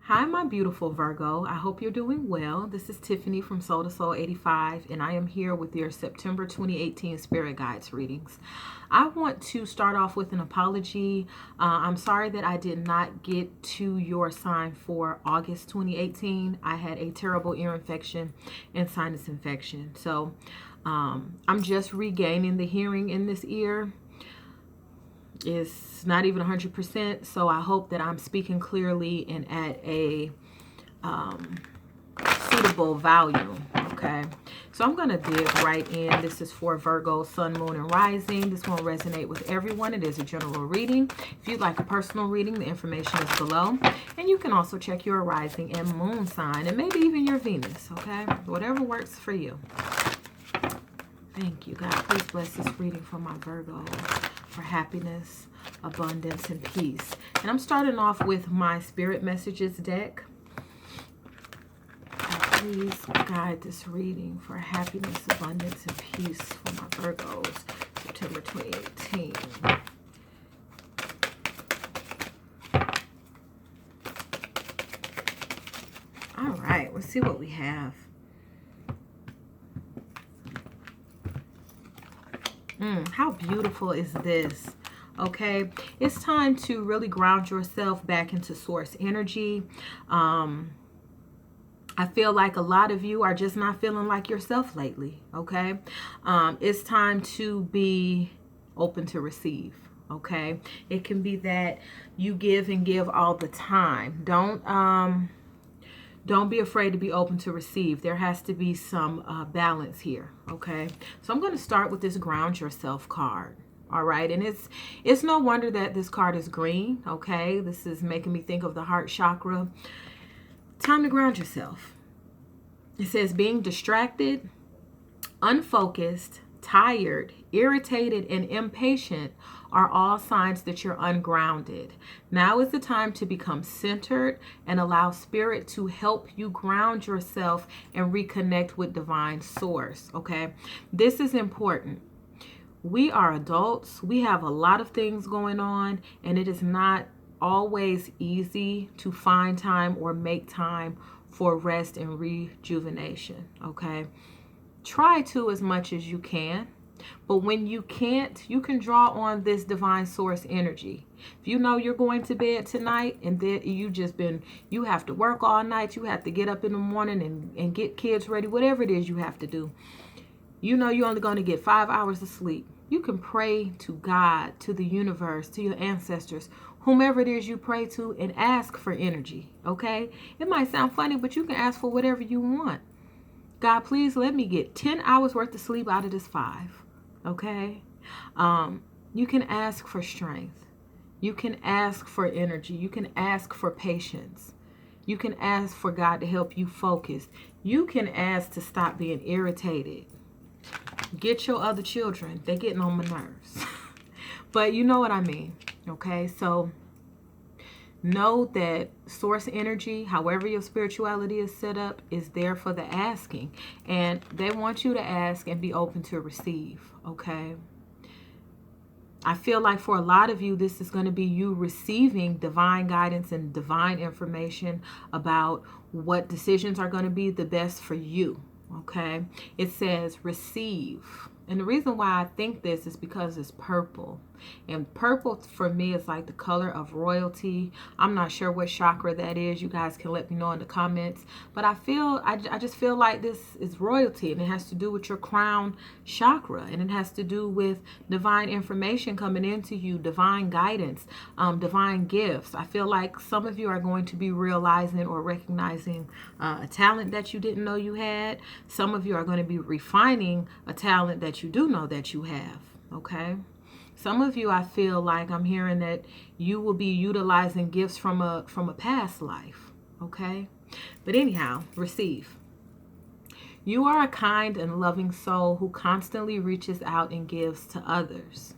Hi, my beautiful Virgo. I hope you're doing well. This is Tiffany from Soul to Soul 85, and I am here with your September 2018 Spirit Guides readings. I want to start off with an apology. I'm sorry that I did not get to your sign for August 2018. I had a terrible ear infection and sinus infection. So I'm just regaining the hearing in this ear. It's not even 100%, so I hope that I'm speaking clearly and at a suitable volume. Okay, so I'm going to dig right in. This is for Virgo, Sun, Moon, and Rising. This won't resonate with everyone. It is a general reading. If you'd like a personal reading, the information is below. And you can also check your rising and moon sign and maybe even your Venus, okay? Whatever works for you. Thank you, God. Please bless this reading for my Virgo, for happiness, abundance, and peace. And I'm starting off with my Spirit Messages deck. Please guide this reading for happiness, abundance, and peace for my Virgos, September 2018. All right, let's see what we have. How beautiful is this? Okay, it's time to really ground yourself back into source energy. I feel like a lot of you are just not feeling like yourself lately. Okay, it's time to be open to receive. Okay, it can be that you give and give all the time. Don't be afraid to be open to receive. There has to be some balance here, okay? So I'm going to start with this Ground Yourself card, all right? And it's no wonder that this card is green, okay? This is making me think of the heart chakra. Time to ground yourself. It says being distracted, unfocused, tired, irritated, and impatient are all signs that you're ungrounded. Now is the time to become centered and allow Spirit to help you ground yourself and reconnect with divine source, okay? This is important. We are adults. We have a lot of things going on, and it is not always easy to find time or make time for rest and rejuvenation, okay? Try to as much as you can. But when you can't, you can draw on this divine source energy. If you know you're going to bed tonight and then you have to work all night, you have to get up in the morning and get kids ready, whatever it is you have to do. You know you're only going to get 5 hours of sleep. You can pray to God, to the universe, to your ancestors, whomever it is you pray to, and ask for energy, okay? It might sound funny, but you can ask for whatever you want. God, please let me get 10 hours worth of sleep out of this 5. Okay? You can ask for strength. You can ask for energy. You can ask for patience. You can ask for God to help you focus. You can ask to stop being irritated. Get your other children. They're getting on my nerves. But you know what I mean. Okay? So know that source energy, however your spirituality is set up, is there for the asking. And they want you to ask and be open to receive, okay? I feel like for a lot of you, this is going to be you receiving divine guidance and divine information about what decisions are going to be the best for you, okay? It says receive. And the reason why I think this is because it's purple. And purple for me is like the color of royalty. I'm not sure what chakra that is. You guys can let me know in the comments. But I just feel like this is royalty. And it has to do with your crown chakra. And it has to do with divine information coming into you. Divine guidance. Divine gifts. I feel like some of you are going to be realizing or recognizing a talent that you didn't know you had. Some of you are going to be refining a talent that you do know that you have. Okay? Some of you, I feel like I'm hearing that you will be utilizing gifts from a past life, okay? But anyhow, receive. You are a kind and loving soul who constantly reaches out and gives to others.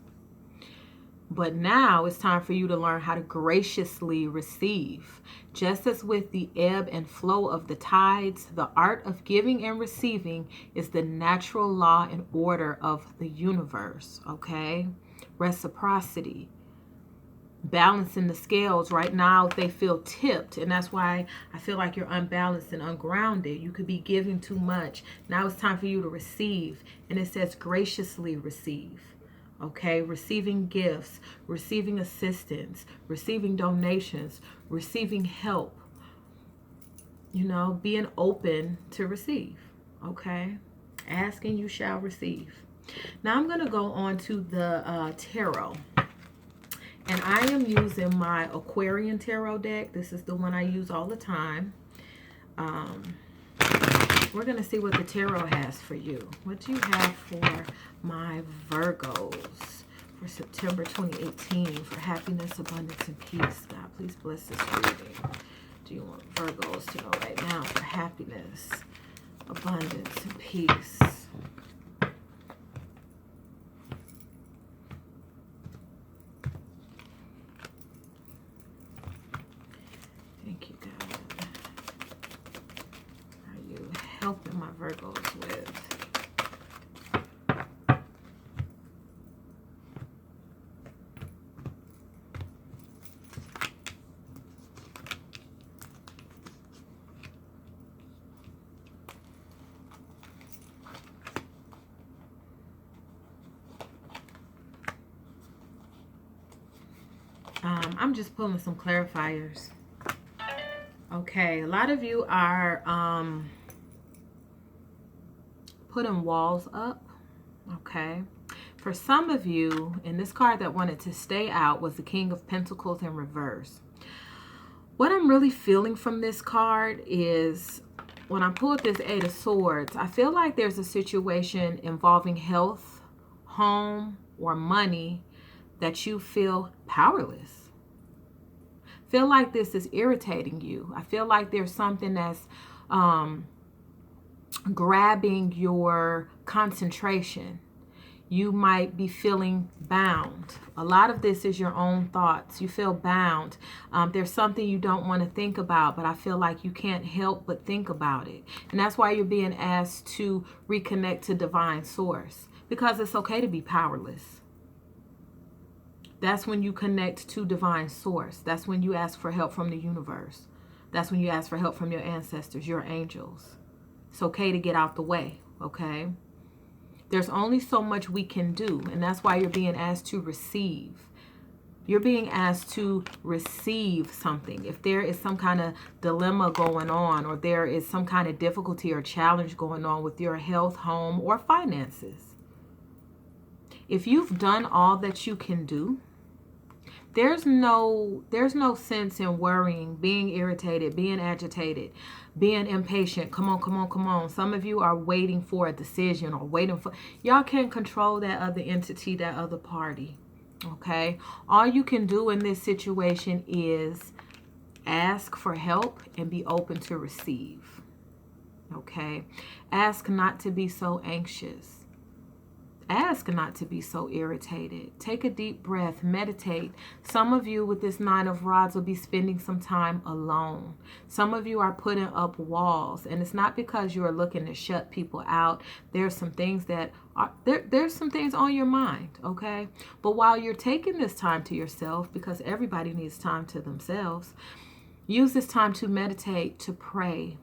But now it's time for you to learn how to graciously receive. Just as with the ebb and flow of the tides, the art of giving and receiving is the natural law and order of the universe, okay? Reciprocity. balancing the scales right now. They feel tipped, and that's why I feel like you're unbalanced and ungrounded. You could be giving too much. Now it's time for you to receive, and it says graciously receive. Okay, receiving gifts, receiving assistance, receiving donations, receiving help, you know, being open to receive. Okay, ask and you shall receive. Now I'm going to go on to the tarot. And I am using my Aquarian tarot deck. This is the one I use all the time. We're going to see what the tarot has for you. What do you have for my Virgos for September 2018 for happiness, abundance, and peace? God, please bless this reading. Do you want Virgos to know right now for happiness, abundance, and peace? Thank you, God. Are you helping my Virgos with? I'm just pulling some clarifiers. Okay, a lot of you are putting walls up. Okay, for some of you, and this card that wanted to stay out was the King of Pentacles in reverse. What I'm really feeling from this card is when I pulled this Eight of Swords, I feel like there's a situation involving health, home, or money that you feel powerless. Feel like this is irritating you. I feel like there's something that's grabbing your concentration. You might be feeling bound. A lot of this is your own thoughts. You feel bound. There's something you don't want to think about, but I feel like you can't help but think about it. And that's why you're being asked to reconnect to divine source, because it's okay to be powerless. That's when you connect to divine source. That's when you ask for help from the universe. That's when you ask for help from your ancestors, your angels. It's okay to get out the way, okay? There's only so much we can do, and that's why you're being asked to receive. You're being asked to receive something. If there is some kind of dilemma going on, or there is some kind of difficulty or challenge going on with your health, home, or finances, if you've done all that you can do, there's no sense in worrying, being irritated, being agitated, being impatient. Come on, come on, come on. Some of you are waiting for a decision or waiting for... Y'all can't control that other entity, that other party. Okay? All you can do in this situation is ask for help and be open to receive. Okay? Ask not to be so anxious. Ask not to be so irritated. Take a deep breath. Meditate. Some of you with this Nine of Rods will be spending some time alone. Some of you are putting up walls, and it's not because you are looking to shut people out. There's some things that are there's some things on your mind, okay? But while you're taking this time to yourself, because everybody needs time to themselves, use this time to meditate, to pray,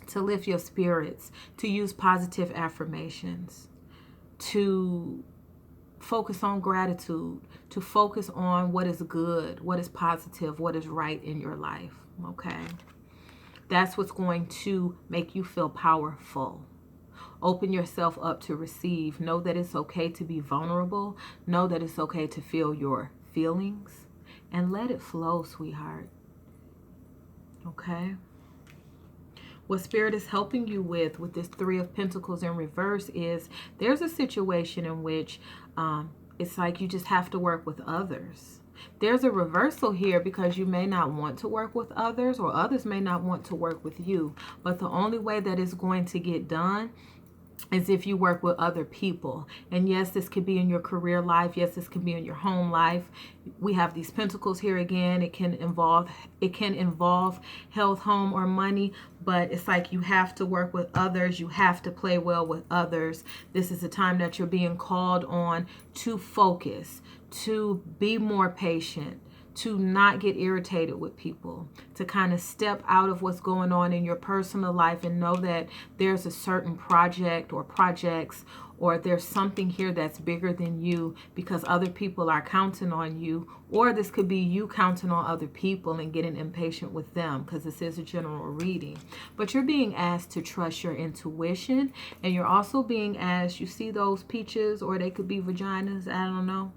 to lift your spirits, to use positive affirmations, to focus on gratitude, to focus on what is good, what is positive, what is right in your life, okay? That's what's going to make you feel powerful. Open yourself up to receive. Know that it's okay to be vulnerable. Know that it's okay to feel your feelings, and let it flow, sweetheart, okay? What Spirit is helping you with this Three of Pentacles in reverse is there's a situation in which it's like you just have to work with others. There's a reversal here because you may not want to work with others, or others may not want to work with you. But the only way that it's going to get done is if you work with other people. And yes, this could be in your career life. Yes, this could be in your home life. We have these pentacles here again. It can involve health, home, or money, but it's like you have to work with others. You have to play well with others. This is a time that you're being called on to focus, to be more patient, to not get irritated with people, to kind of step out of what's going on in your personal life and know that there's a certain project or projects, or there's something here that's bigger than you because other people are counting on you, or this could be you counting on other people and getting impatient with them, because this is a general reading. But you're being asked to trust your intuition, and you're also being asked, you see those peaches, or they could be vaginas, I don't know.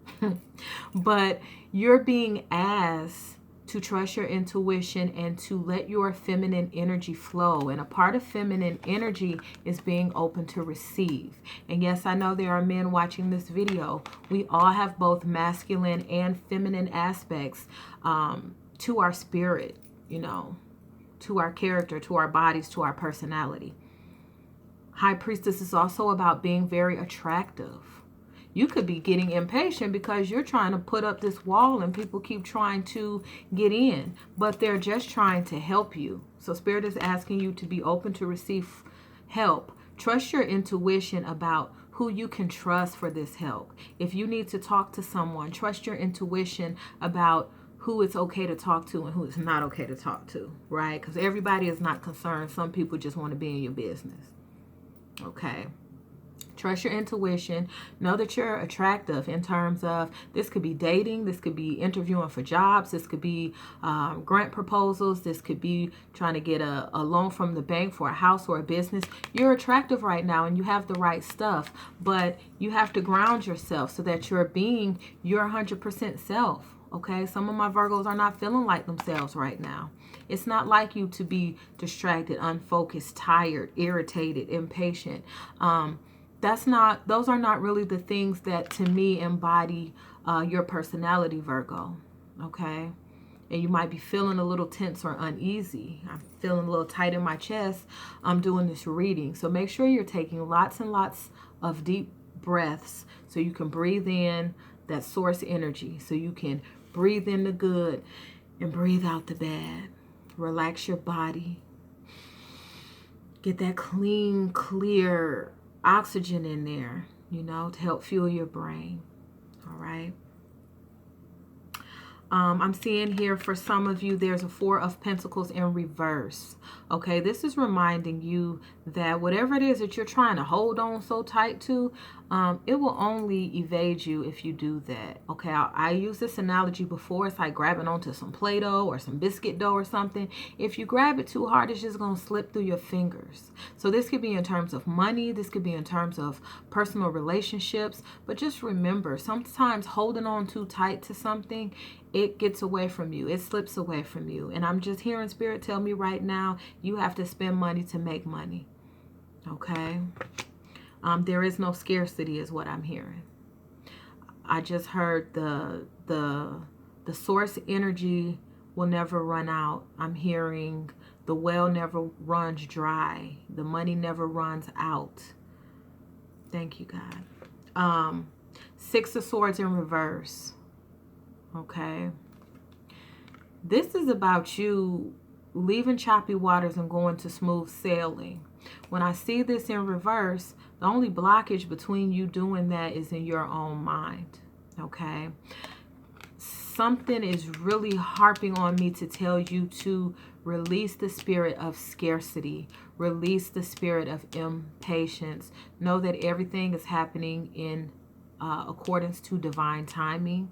But you're being asked to trust your intuition and to let your feminine energy flow. And a part of feminine energy is being open to receive. And yes, I know there are men watching this video. We all have both masculine and feminine aspects to our spirit, you know, to our character, to our bodies, to our personality. High Priestess is also about being very attractive. You could be getting impatient because you're trying to put up this wall and people keep trying to get in, but they're just trying to help you. So Spirit is asking you to be open to receive help. Trust your intuition about who you can trust for this help. If you need to talk to someone, trust your intuition about who it's okay to talk to and who it's not okay to talk to, right? Because everybody is not concerned. Some people just want to be in your business. Okay. Trust your intuition. Know that you're attractive in terms of, this could be dating, this could be interviewing for jobs, this could be grant proposals, this could be trying to get a loan from the bank for a house or a business. You're attractive right now and you have the right stuff, but you have to ground yourself so that you're being your 100% self. Okay, some of my Virgos are not feeling like themselves right now. It's not like you to be distracted, unfocused, tired, irritated, impatient. Those are not really the things that to me embody your personality, Virgo. Okay. And you might be feeling a little tense or uneasy. I'm feeling a little tight in my chest. I'm doing this reading. So make sure you're taking lots and lots of deep breaths so you can breathe in that source energy. So you can breathe in the good and breathe out the bad. Relax your body. Get that clean, clear oxygen in there, you know, to help fuel your brain. All right. I'm seeing here for some of you, there's a 4 of Pentacles in reverse. Okay, this is reminding you that whatever it is that you're trying to hold on so tight to, it will only evade you if you do that. Okay, I used this analogy before. It's like grabbing onto some Play-Doh or some biscuit dough or something. If you grab it too hard, it's just going to slip through your fingers. So this could be in terms of money. This could be in terms of personal relationships. But just remember, sometimes holding on too tight to something, it gets away from you. It slips away from you. And I'm just hearing Spirit tell me right now, you have to spend money to make money. Okay? There is no scarcity is what I'm hearing. I just heard the source energy will never run out. I'm hearing the well never runs dry. The money never runs out. Thank you, God. 6 of Swords in reverse. Okay. This is about you leaving choppy waters and going to smooth sailing. When I see this in reverse, the only blockage between you doing that is in your own mind. Okay. Something is really harping on me to tell you to release the spirit of scarcity. Release the spirit of impatience. Know that everything is happening in accordance to divine timing.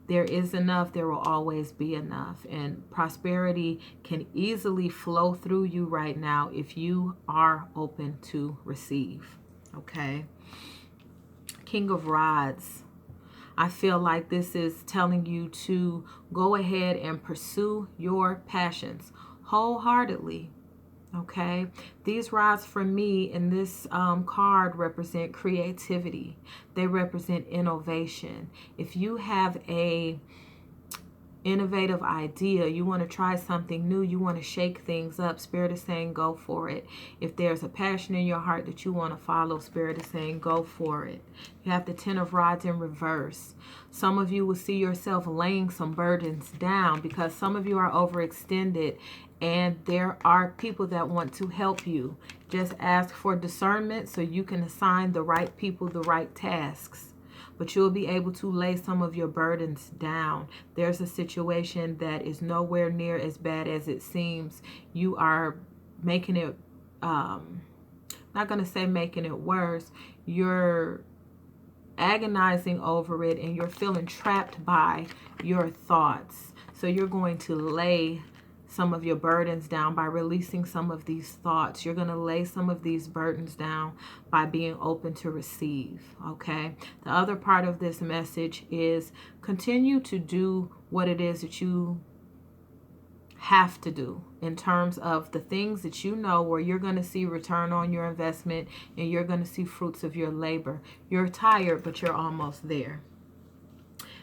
There is enough. There will always be enough. And prosperity can easily flow through you right now if you are open to receive. Okay. King of Rods. I feel like this is telling you to go ahead and pursue your passions wholeheartedly. Okay, these rods for me in this card represent creativity. They represent innovation. If you have a innovative idea, you want to try something new, you want to shake things up, Spirit is saying go for it. If there's a passion in your heart that you want to follow, Spirit is saying go for it. You have the 10 of Rods in reverse. Some of you will see yourself laying some burdens down because some of you are overextended and there are people that want to help you. Just ask for discernment so you can assign the right people the right tasks. but you'll be able to lay some of your burdens down. There's a situation that is nowhere near as bad as it seems. You are making it, not going to say making it worse. You're agonizing over it and you're feeling trapped by your thoughts. So you're going to lay some of your burdens down by releasing some of these thoughts. You're going to lay some of these burdens down by being open to receive, okay? The other part of this message is continue to do what it is that you have to do in terms of the things that you know where you're going to see return on your investment and you're going to see fruits of your labor. You're tired, but you're almost there.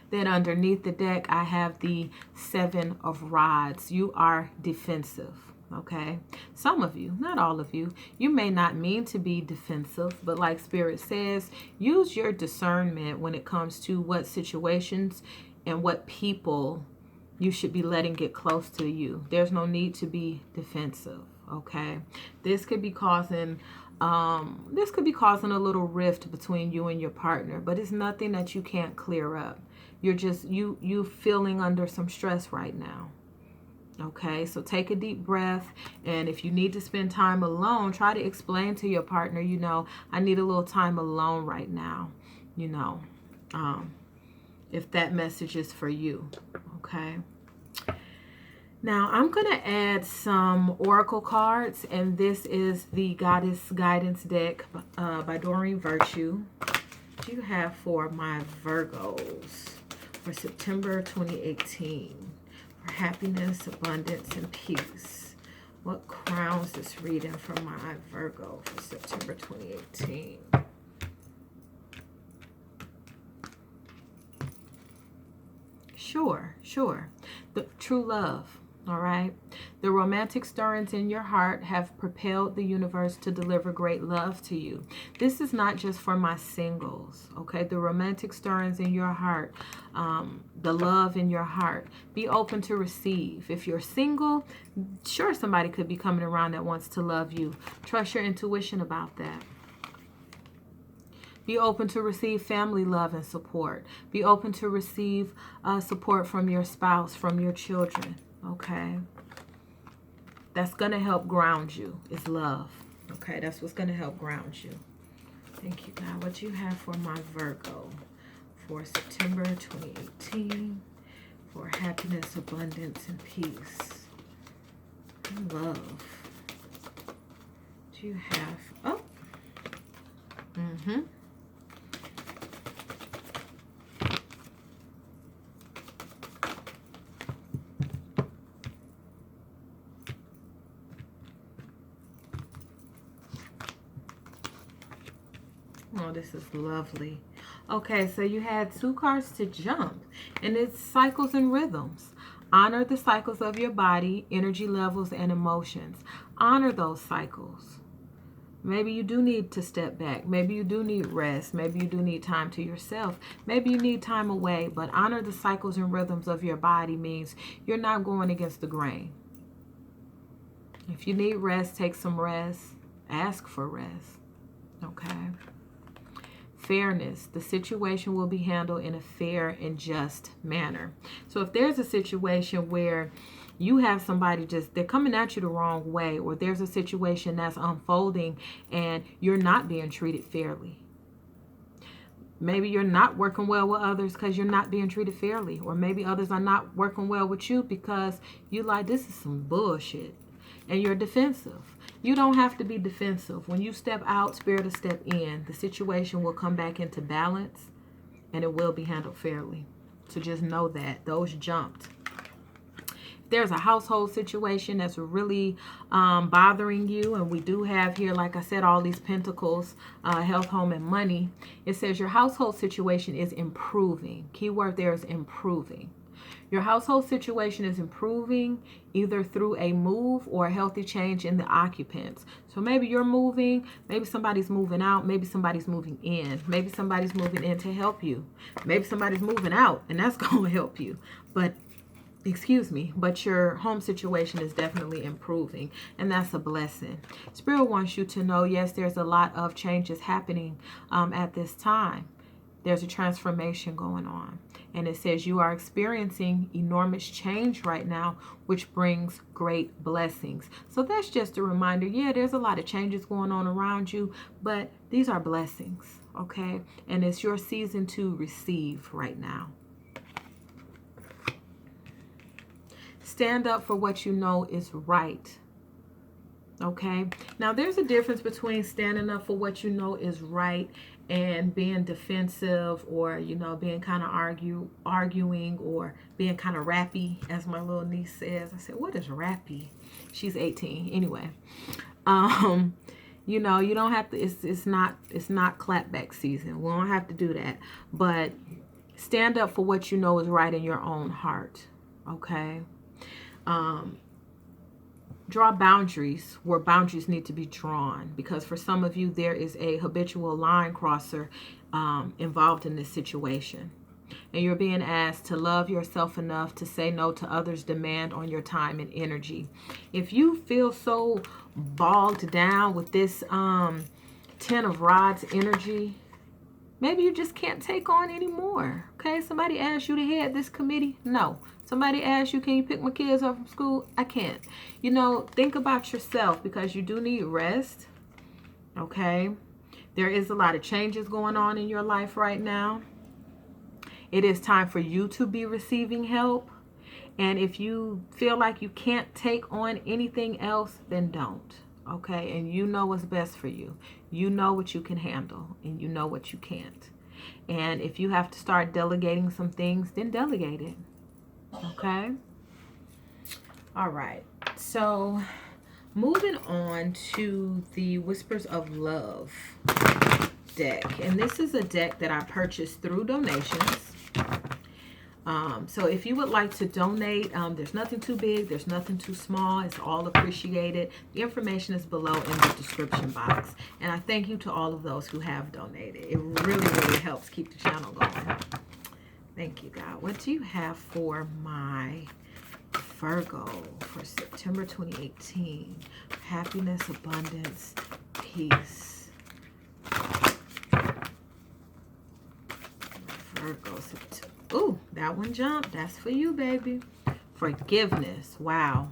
Then underneath the deck, I have the 7 of Rods. You are defensive, okay? Some of you, not all of you, you may not mean to be defensive, but like Spirit says, use your discernment when it comes to what situations and what people you should be letting get close to you. There's no need to be defensive, okay? This could be causing a little rift between you and your partner, but it's nothing that you can't clear up. You're just you feeling under some stress right now. Okay, so take a deep breath, and if you need to spend time alone, try to explain to your partner, you know, I need a little time alone right now, you know, if that message is for you. Okay. Now I'm going to add some oracle cards, and this is the Goddess Guidance deck by Doreen Virtue. What do you have for my Virgos for September 2018 for happiness, abundance, and peace? What crowns this reading for my Virgo for September 2018? Sure. The true love. All right. The romantic stirrings in your heart have propelled the universe to deliver great love to you. This is not just for my singles. Okay. The romantic stirrings in your heart, the love in your heart, be open to receive. If you're single, sure, somebody could be coming around that wants to love you. Trust your intuition about that. Be open to receive family love and support. Be open to receive support from your spouse, from your children. Okay. That's going to help ground you is love. Okay. That's what's going to help ground you. Thank you, God. What you have for my Virgo for September 2018 for happiness, abundance, and peace. And love. What do you have? Oh. Oh, this is lovely. Okay, so you had 2 cards to jump, and it's cycles and rhythms. Honor the cycles of your body, energy levels, and emotions. Honor those cycles. Maybe you do need to step back. Maybe you do need rest. Maybe you do need time to yourself. Maybe you need time away, but honor the cycles and rhythms of your body means you're not going against the grain. If you need rest, take some rest. Ask for rest. Okay. Fairness. The situation will be handled in a fair and just manner. So if there's a situation where you have somebody they're coming at you the wrong way, or there's a situation that's unfolding and you're not being treated fairly. Maybe you're not working well with others because you're not being treated fairly. Or maybe others are not working well with you because you like, this is some bullshit. And you're defensive. You don't have to be defensive. When you step out, Spirit will step in. The situation will come back into balance and it will be handled fairly. So just know that. Those jumped. There's a household situation that's really bothering you, and we do have here, like I said, all these pentacles, health, home, and money. It says your household situation is improving. Keyword there is improving. Your household situation is improving either through a move or a healthy change in the occupants. So maybe you're moving, maybe somebody's moving out, maybe somebody's moving in, maybe somebody's moving in to help you, maybe somebody's moving out and that's going to help you. But your home situation is definitely improving, and that's a blessing. Spirit wants you to know, yes, there's a lot of changes happening at this time. There's a transformation going on. And it says you are experiencing enormous change right now, which brings great blessings. So that's just a reminder. Yeah, there's a lot of changes going on around you, but these are blessings, okay? And it's your season to receive right now. Stand up for what you know is right. Okay, now there's a difference between standing up for what you know is right and being defensive, or being kind of arguing, or being kind of rappy, as my little niece says. I said, what is rappy? She's 18 anyway. You don't have to, it's not clapback season. We don't have to do that, but stand up for what you know is right in your own heart. Okay. Draw boundaries where boundaries need to be drawn, because for some of you there is a habitual line crosser involved in this situation, and you're being asked to love yourself enough to say no to others' demand on your time and energy. If you feel so bogged down with this 10 of rods energy, maybe you just can't take on anymore. Okay, somebody asked you to head this committee. No. Somebody asked you, can you pick my kids up from school? I can't. Think about yourself, because you do need rest. Okay. There is a lot of changes going on in your life right now. It is time for you to be receiving help. And if you feel like you can't take on anything else, then don't. Okay. And you know what's best for you. You know what you can handle, and you know what you can't. And if you have to start delegating some things, then delegate it. Okay. All right. So moving on to the Whispers of Love deck. And this is a deck that I purchased through donations. So if you would like to donate, there's nothing too big. There's nothing too small. It's all appreciated. The information is below in the description box. And I thank you to all of those who have donated. It really, really helps keep the channel going. Thank you, God. What do you have for my Virgo for September 2018? Happiness, abundance, peace. Virgo, September. Ooh, that one jumped. That's for you, baby. Forgiveness. Wow.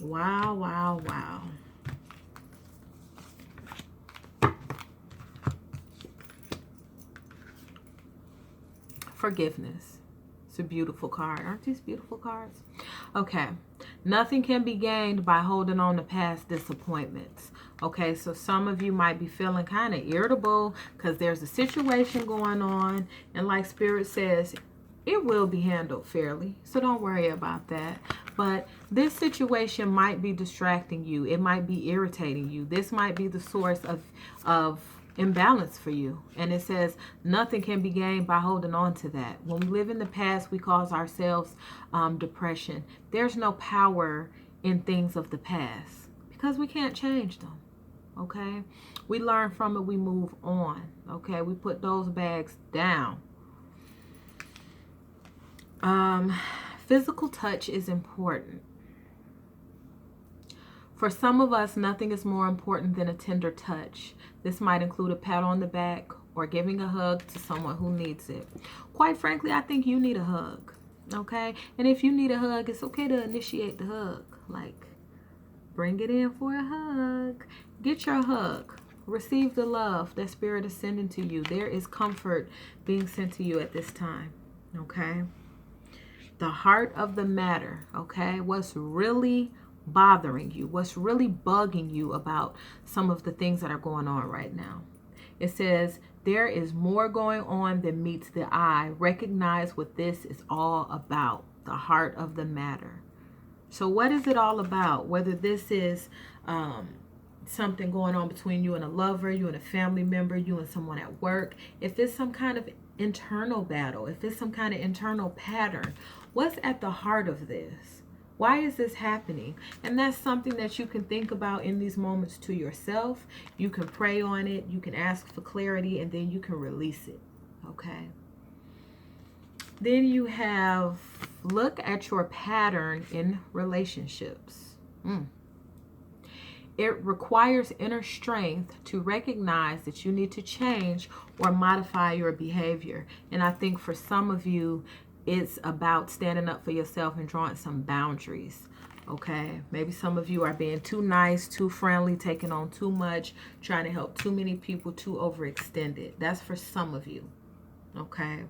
Wow, wow, wow. Forgiveness. It's a beautiful card. Aren't these beautiful cards? Okay. Nothing can be gained by holding on to past disappointments. Okay, so some of you might be feeling kind of irritable because there's a situation going on. And like Spirit says, it will be handled fairly. So don't worry about that. But this situation might be distracting you. It might be irritating you. This might be the source of imbalance for you. And it says nothing can be gained by holding on to that. When we live in the past, we cause ourselves depression. There's no power in things of the past because we can't change them. Okay, we learn from it, we move on. Okay, we put those bags down. Physical touch is important. For some of us, nothing is more important than a tender touch. This might include a pat on the back or giving a hug to someone who needs it. Quite frankly, I think you need a hug, okay? And if you need a hug, it's okay to initiate the hug. Like, bring it in for a hug. Get your hug. Receive the love that Spirit is sending to you. There is comfort being sent to you at this time, okay? The heart of the matter, okay? What's really bothering you, what's really bugging you about some of the things that are going on right now. It says there is more going on than meets the eye. Recognize what this is all about, the heart of the matter. So what is it all about? Whether this is something going on between you and a lover, you and a family member, you and someone at work, if it's some kind of internal battle, if it's some kind of internal pattern, what's at the heart of this? Why is this happening? And that's something that you can think about in these moments to yourself. You can pray on it. You can ask for clarity, and then you can release it. Okay. Then you have look at your pattern in relationships. It requires inner strength to recognize that you need to change or modify your behavior. And I think for some of you, it's about standing up for yourself and drawing some boundaries. Okay, maybe some of you are being too nice, too friendly, taking on too much, trying to help too many people, too overextended. That's for some of you. Okay.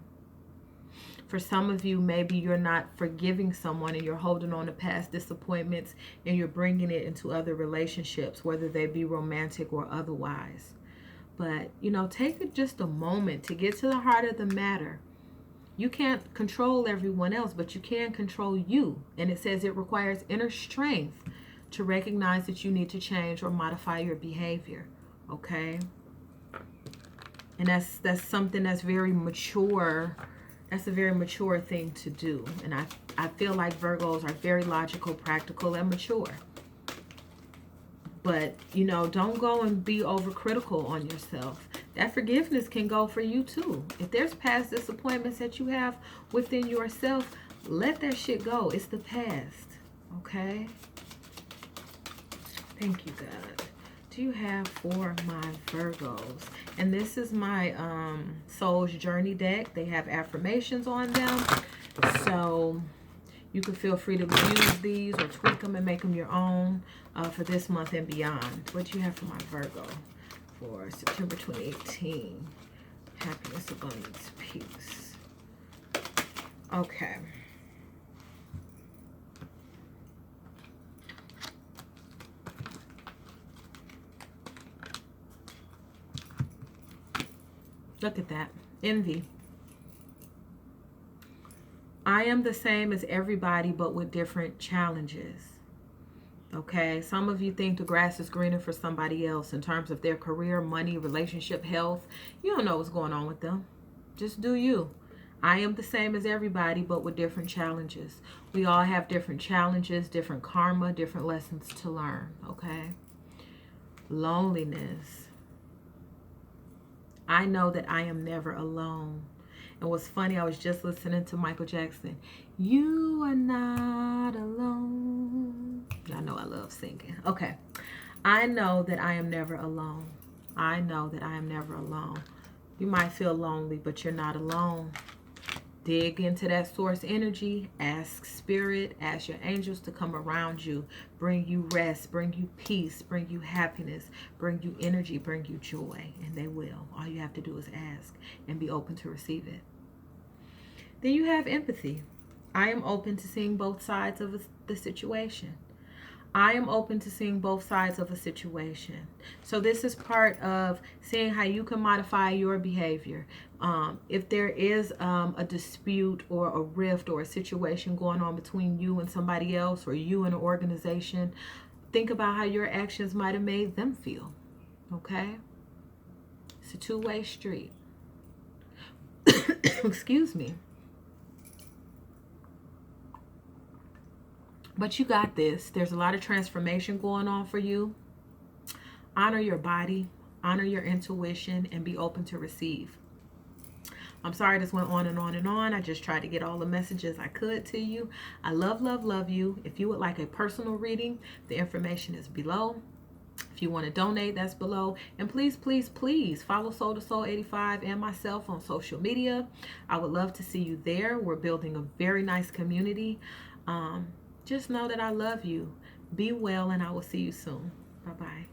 For some of you, maybe you're not forgiving someone and you're holding on to past disappointments and you're bringing it into other relationships, whether they be romantic or otherwise. But, you know, take just a moment to get to the heart of the matter. You can't control everyone else, but you can control you. And it says it requires inner strength to recognize that you need to change or modify your behavior. Okay? And that's something that's very mature. That's a very mature thing to do. And I feel like Virgos are very logical, practical, and mature. But, you know, don't go and be overcritical on yourself. That forgiveness can go for you too. If there's past disappointments that you have within yourself, let that shit go. It's the past. Okay? Thank you, God. Do you have for my Virgos? And this is my Soul's Journey deck. They have affirmations on them. So you can feel free to use these or tweak them and make them your own for this month and beyond. What do you have for my Virgo for September 2018? Happiness, abundance, peace. Okay. Look at that. Envy. I am the same as everybody, but with different challenges. Okay? Some of you think the grass is greener for somebody else in terms of their career, money, relationship, health. You don't know what's going on with them. Just do you. I am the same as everybody, but with different challenges. We all have different challenges, different karma, different lessons to learn. Okay? Loneliness. I know that I am never alone. And what's funny, I was just listening to Michael Jackson. You are not alone. I know I love singing. Okay. I know that I am never alone. I know that I am never alone. You might feel lonely, but you're not alone. Dig into that source energy. Ask spirit, ask your angels to come around you. Bring you rest, bring you peace, bring you happiness, bring you energy, bring you joy. And they will. All you have to do is ask and be open to receive it. Then you have empathy. I am open to seeing both sides of the situation. I am open to seeing both sides of a situation. So this is part of seeing how you can modify your behavior. If there is a dispute or a rift or a situation going on between you and somebody else or you and an organization, think about how your actions might have made them feel. Okay? It's a two-way street. Excuse me. But you got this. There's a lot of transformation going on for you. Honor your body, honor your intuition, and be open to receive. I'm sorry this went on and on and on. I just tried to get all the messages I could to you. I love, love, love you. If you would like a personal reading, the information is below. If you want to donate, that's below. And please, please, please follow Soul to Soul 85 and myself on social media. I would love to see you there. We're building a very nice community. Just know that I love you. Be well, and I will see you soon. Bye-bye.